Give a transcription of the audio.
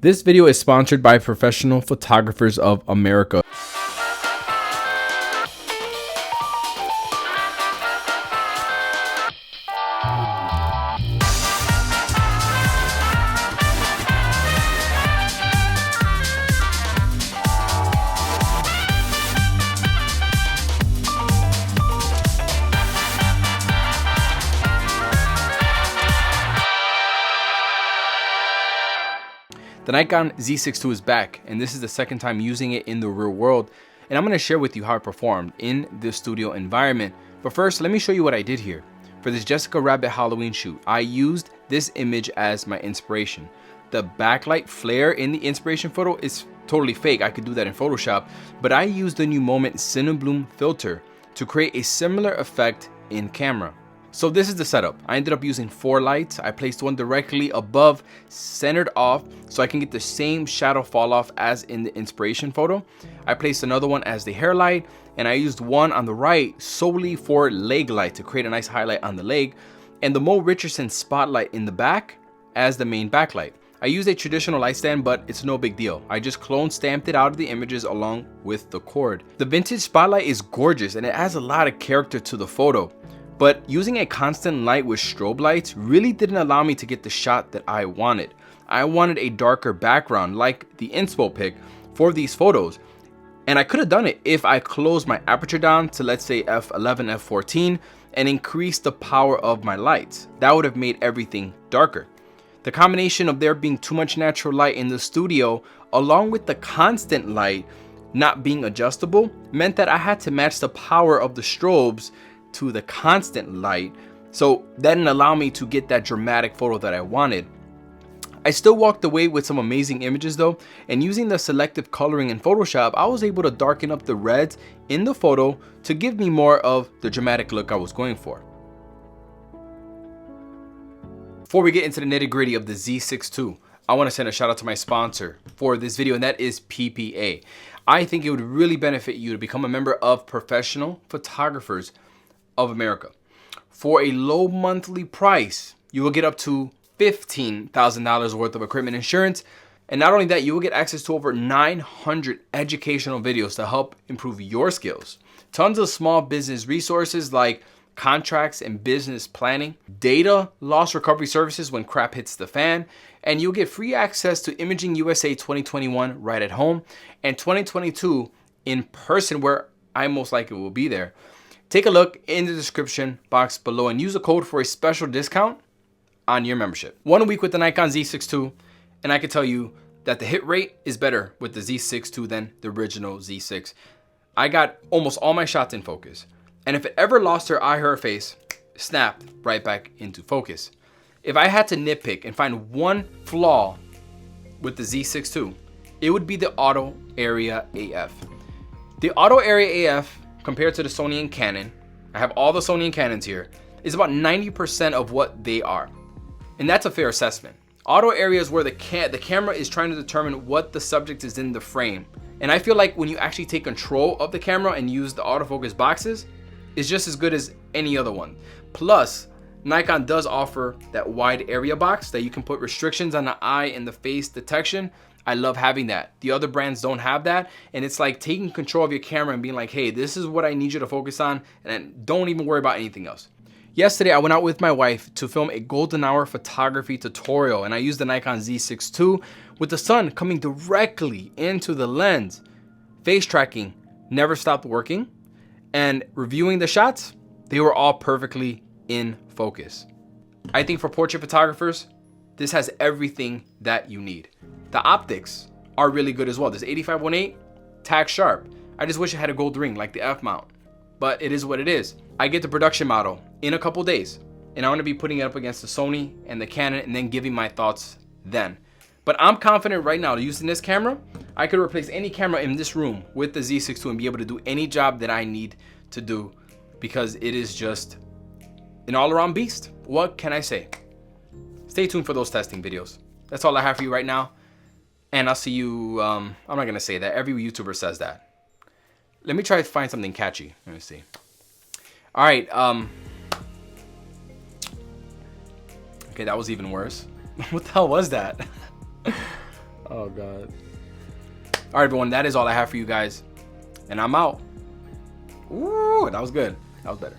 This video is sponsored by Professional Photographers of America. The Nikon Z6II is back, and this is the second time using it in the real world, and I'm going to share with you how it performed in the studio environment. But first, let me show you what I did here. For this Jessica Rabbit Halloween shoot, I used this image as my inspiration. The backlight flare in the inspiration photo is totally fake. I could do that in Photoshop, but I used the new Moment Cinebloom filter to create a similar effect in camera. So this is the setup. I ended up using 4 lights. I placed one directly above, centered off, so I can get the same shadow fall off as in the inspiration photo. I placed another one as the hair light, and I used one on the right solely for leg light to create a nice highlight on the leg, and the Mo Richardson spotlight in the back as the main backlight. I used a traditional light stand, but it's no big deal. I just clone stamped it out of the images along with the cord. The vintage spotlight is gorgeous, and it adds a lot of character to the photo. But using a constant light with strobe lights really didn't allow me to get the shot that I wanted. I wanted a darker background like the inspo pic for these photos. And I could have done it if I closed my aperture down to, let's say, f11, f14 and increased the power of my lights. That would have made everything darker. The combination of there being too much natural light in the studio along with the constant light not being adjustable meant that I had to match the power of the strobes to the constant light, so that didn't allow me to get that dramatic photo that I wanted. I still walked away with some amazing images though, and using the selective coloring in Photoshop, I was able to darken up the reds in the photo to give me more of the dramatic look I was going for. Before we get into the nitty-gritty of the Z6II, I want to send a shout out to my sponsor for this video, and that is PPA. I think it would really benefit you to become a member of Professional Photographers of America. For a low monthly price, you will get up to $15,000 worth of equipment insurance. And not only that, you will get access to over 900 educational videos to help improve your skills. Tons of small business resources like contracts and business planning, data loss recovery services when crap hits the fan, and you'll get free access to Imaging USA 2021 right at home and 2022 in person, where I most likely will be there. Take a look in the description box below and use a code for a special discount on your membership. 1 week with the Nikon Z6II, and I can tell you that the hit rate is better with the Z6II than the original Z6. I got almost all my shots in focus, and if it ever lost her eye or her face, snapped right back into focus. If I had to nitpick and find one flaw with the Z6II, it would be the auto area AF. The auto area AF compared to the Sony and Canon, I have all the Sony and Canons here, is about 90% of what they are. And that's a fair assessment. Auto area is where the camera is trying to determine what the subject is in the frame. And I feel like when you actually take control of the camera and use the autofocus boxes, it's just as good as any other one. Plus, Nikon does offer that wide area box that you can put restrictions on the eye and the face detection. I love having that. The other brands don't have that, and it's like taking control of your camera and being like, hey, this is what I need you to focus on, and don't even worry about anything else. Yesterday, I went out with my wife to film a golden hour photography tutorial, and I used the Nikon Z6II with the sun coming directly into the lens. Face tracking never stopped working, and reviewing the shots, they were all perfectly in focus. I think for portrait photographers, this has everything that you need. The optics are really good as well. This 85-1.8, tack sharp. I just wish it had a gold ring like the F mount, but it is what it is. I get the production model in a couple days, and I'm gonna be putting it up against the Sony and the Canon and then giving my thoughts then. But I'm confident right now using this camera, I could replace any camera in this room with the Z6II and be able to do any job that I need to do, because it is just an all-around beast. What can I say? Stay tuned for those testing videos. That's all I have for you right now. And I'll see you, I'm not gonna say that. Every YouTuber says that. Let me try to find something catchy. Let me see. All right, okay, that was even worse. What the hell was that? Oh God. All right, everyone, that is all I have for you guys. And I'm out. Ooh, that was good. That was better.